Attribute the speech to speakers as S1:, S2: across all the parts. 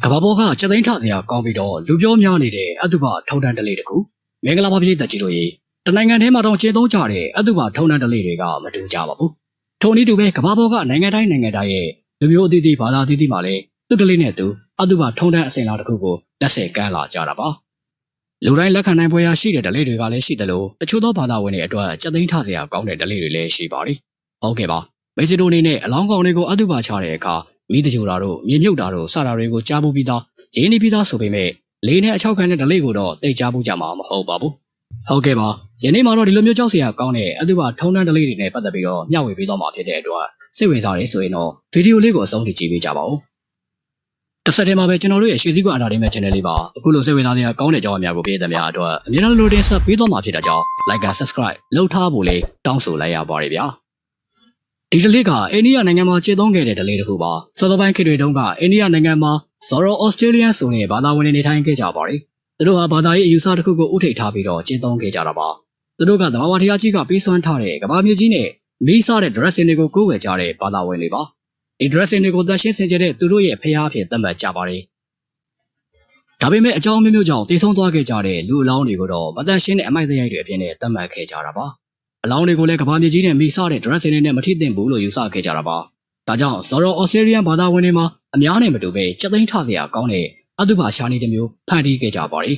S1: ကဘာဘောကချက်သိန်းထစရာကောင်းပြီးတော့လူပြောများနေတဲ့အတုပထုံတန်းတလေးတခုမင်္ဂလာပါပြည်သက်ကြီးတို့ရေတနိုင်ငံထဲမှာတော့ကျင်းသုံးကြတဲ့အတုပထုံတန်းတလေးတွေကမတူကြပါဘူးထုံနည်းတူပဲကဘာဘောကနိုင်ငံတိုင်းရဲ့လူမျိုးအသီးသီးဘာသာအသီးသီးမှာလည်းသူ့တလေးနဲ့သူအတုပထုံတန်းအစဉ်လာတစ်ခုကိုလက်ဆယ်ကမ်းလာကြတာပါလူတိုင်းလက်ခံနိုင်ပွဲရရှိတဲ့တလေးတွေကလည်းရှိတယ်လို့တချို့သောဘာသာဝင်တွေအတွက်ချက်သိန်းထစရာကောင်းတဲ့တလေးတွေလည်းရှိပါတယ်ဟုတ်ကဲ့ပါမိတ်ဆွေတို့အနေနဲ့အလောင်းကောင်တွေကိုအတုပချတဲ့အခါမိတကြိုတာတို့မြေမြုပ်တာတို့စတာတွေကိုကြားဖို့ပြီးသားရင်းနှီးပြီးသားဆိုပေမဲ့လေးနဲ့အချောက်ခံတဲ့ဒလေးကိုတော့တိတ်ကြားဖို့ကြမှာမဟုတ်ပါဘူးဟုတ်ကဲ့ပါယနေ့မှာတော့ဒီလိုမျိုးကြောက်စရာကောင်းတဲ့အတုပထုံတန်းဒလေးတွေနဲ့ပတ်သက်ပြီးတော့မျှဝေပေးသွားမှာဖြစ်တဲ့အတွက်စိတ်ဝင်စားရဆိုရင်တော့ဗီဒီယိုလေးကိုအဆုံးထိကြည့်ပေးကြပါဦးတစ်ဆက်တည်းမှာပဲကျွန်တော်တို့ရဲ့ရွှေစည်းကွာအတားတင်းမဲ့ channel လေးပါအခုလိုစိတ်ဝင်စားစရာကောင်းတဲ့အကြောင်းအရာကိုပြည်သက်များအတွက်အမြဲတမ်းလိုတင်ဆက်ပေးသွားမှာဖြစ်တဲ့ကြောင့် like and subscribe လုပ်ထားဖို့လေးတောင်းဆိုလိုက်ရပါတယ်ဗျာဒီဒလေးကအိန္ဒိယနိုင်ငံမှာကျင်းသုံးခဲ့တဲ့ဒလေးတစ်ခုပါစောစောပိုင်းခေတ်တွေတုန်းကအိန္ဒိယနိုင်ငံမှာ Zoro Australian ဆိုတဲ့ဘာသာဝင်တွေနေထိုင်ခဲ့ကြပါတယ်သူတို့ဟာဘာသာရေးအယူဆတစ်ခုကိုဥထိပ်ထားပြီးတော့ကျင်းသုံးခဲ့ကြတာပါသူတို့ကသဘာဝတရားကြီးကပေးစွမ်းထားတဲ့ကမ္ဘာမြေကြီးနဲ့မီးစားတဲ့ dressing တွေကိုကိုးကွယ်ကြတဲ့ဘာသာဝင်တွေပါဒီ dressing တွေကိုသန့်ရှင်းစင်ကြယ်တဲ့သူတို့ရဲ့ဖျားအဖြစ်သတ်မှတ်ကြပါတယ်ဒါပေမဲ့အကြောင်းမျိုးကြောင့်တည်ဆုံးသွားခဲ့ကြတဲ့လူအလောင်းတွေကိုတော့မတန်ရှင်းတဲ့အမိုက်စရိုက်တွေအဖြစ်နဲ့သတ်မှတ်ခဲ့ကြတာပါအလောင်းတွေကိုလည်းကမ္ဘာမြေကြီးနဲ့မိစားတဲ့ dressing တွေနဲ့မထိသင့်ဘူးလို့ယူဆခဲ့ကြတာပါဒါကြောင့် Zoro Australian ဘာသာဝင်တွေမှာအများနဲ့မတူပဲချက်သိန်းထစရာကောင်းတဲ့အတုပရှားနည်းတစ်မျိုးဖန်တီးခဲ့ကြပါတယ်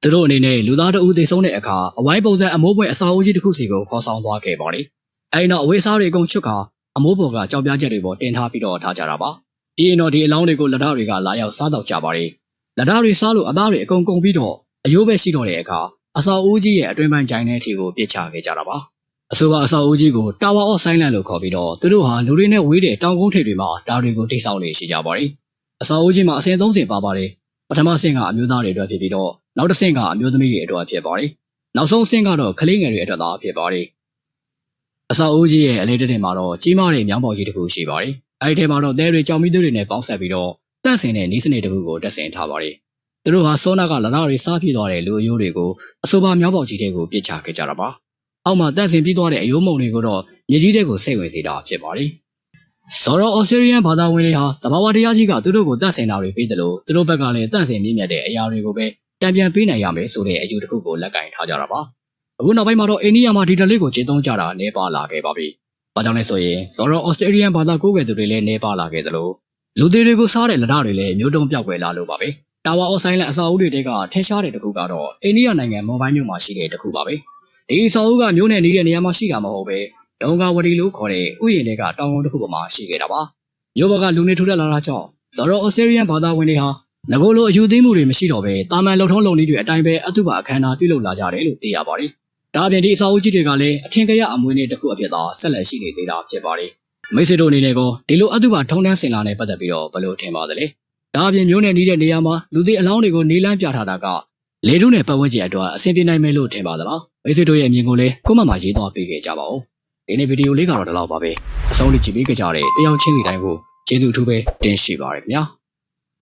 S1: သူတို့အနေနဲ့လူသားတအုပ်သိဆုံးတဲ့အခါအဝိုင်းပုံစံအမိုးပွဲအစာအုပ်ကြီးတစ်ခုစီကိုခေါ်ဆောင်သွားခဲ့ပါတယ်အဲဒီနောက်အဝေးစားတွေအကုန်ချွတ်ခါအမိုးပေါ်ကကြောက်ပြားချက်တွေပေါ်တင်ထားပြီးတော့ထားကြတာပါဒီရင်တော့ဒီအလောင်းတွေကိုလက်ဓာတ်တွေကလာရောက်စားတော့ကြပါတယ်လက်ဓာတ်တွေစားလို့အသားတွေအကုန်ကုန်ပြီးတော့အယိုးပဲရှိတော့တဲ့အခါအစာအုပ်ကြီးရဲ့အတွင်းပိုင်းဂျိုင်းတဲ့အထိကိုပြစ်ချခဲ့ကြတာပါအဆိုပါအစာအုပ်ကြီးကို Tower of Silence လို့ခေါ်ပြီးတော့သူတို့ဟာလူတွေနဲ့ဝေးတဲ့တောင်ကုန်းထိပ်တွေမှာဓာတ်တွေကိုတိတ်ဆောက်နေရှိကြပါတယ်အစာအုပ်ကြီးမှာအစဉ်သုံးဆင်ပါပါတယ်ပထမဆင့်ကအမျိုးသားတွေအတွက်ဖြစ်ပြီးတော့နောက်တစ်ဆင့်ကအမျိုးသမီးတွေအတွက်ဖြစ်ပါတယ်နောက်ဆုံးဆင့်ကတော့ကလေးငယ်တွေအတွက်သာဖြစ်ပါတယ်အစာအုပ်ကြီးရဲ့အလေးတက်မှာတော့ကြီးမားတဲ့မြောင်းပေါ်ကြီးတစ်ခုရှိပါတယ်အဲဒီထဲမှာတော့သဲတွေကြောင်မီးသွေးတွေနဲ့ပေါင်းဆက်ပြီးတော့တန့်စင်တဲ့နီးစနစ်တစ်ခုကိုတက်ဆင်ထားပါတယ်သူတို့ဟာစောနာကလနာတွေစားပြည့်သွားတဲ့လူအယိုးတွေကိုအဆိုပါမြောင်းပေါ်ကြီးတွေကိုပြစ်ချခဲ့ကြတာပါအောက်မှာတန့်စင်ပြီးသွားတဲ့အယိုးမုံတွေကိုတော့မြေကြီးတွေကိုစိတ်ဝင်စေတာဖြစ်ပါတယ်Zoro Australian ဘာသာဝင်တွေဟာသဘာဝတရားကြီးကသူတို့ကိုတန့်စင်တာတွေပေးတယ်လို့သူတို့ဘက်ကလည်းတန့်စင်မြင့်မြတ်တဲ့အရာတွေကိုပဲတံပြန်ပေးနိုင်ရမယ်ဆိုတဲ့အယူတစ်ခုကိုလက်ကင်ထားကြတာပါအခုနောက်ပိုင်းမှာတော့အိန္ဒိယမှာဒီဒလေးကိုကျင်းသုံးကြတာနေပါလာခဲ့ပါပြီဘာကြောင့်လဲဆိုရင် Zoro Australian ဘာသာကိုးကွယ်သူတွေလည်းနေပါလာခဲ့သလိုလူသေးတွေကိုစားတဲ့လက်ဓာတ်တွေလည်းမျိုးတုံးပြောက်ွယ်လာလို့ပါပဲTower of Silence အစာအုပ်တွေကထင်ရှားတဲ့တစ်ခုကတော့အိန္ဒိယနိုင်ငံမွန်ဘိုင်းမြို့မှာရှိတဲ့တစ်ခုပါပဲဒီအစာအုပ်ကမျိုးနဲ့နေတဲ့နေရာမှာရှိတာမဟုတ်ပဲဒေါင်ကဝတီလို့ခေါ်တဲ့ဥယျာဉ်တွေကတောင်ကုန်းတစ်ခုပေါ်မှာရှိခဲ့တာပါမြို့ဘက်ကလူနေထူထပ်လာတာကြောင့် Zoro Australian ဘာသာဝင်တွေဟာငကိုလိုအယူသိမှုတွေမရှိတော့ပဲတာမန်လုံထုံးလုံနည်းတွေအတိုင်းပဲအတုပအခမ်းအနားပြုလုပ်လာကြတယ်လို့သိရပါတယ်ဒါအပြင်ဒီအစာအုပ်ကြီးတွေကလည်းအထင်ကရအမွေးနေ့တစ်ခုအဖြစ်သာဆက်လက်ရှိနေသေးတာဖြစ်ပါတယ်မိတ်ဆွေတို့အနေနဲ့ကောဒီလိုအတုပထုံတန်းစင်လာနဲ့ပတ်သက်ပြီးတော့ဘယ်လိုထင်ပါသလဲဒါအပြင်မျိုးနဲ့နေတဲ့နေရာမှာလူသေးအလောင်းတွေကိုနေလန်းပြထားတာကလေထုနဲ့ပတ်ဝန်းကျင်အတွက်အဆင်ပြေနိုင်မယ်လို့ထင်ပါသလားမိတ်ဆွေတို့ရဲ့အမြင်ကိုလည်းကွန်မန့်မှာရေးသွားပေးခဲ့ကြပါဦးဒီနေ့ဗီဒီယိုလေးကတော့ဒီလောက်ပါပဲအဆုံးထိကြည့်ပေးကြတဲ့တယောက်ချင်းစီတိုင်းကိုကျေးဇူးအထူးပဲတင်ရှိပါရခင်ဗျာ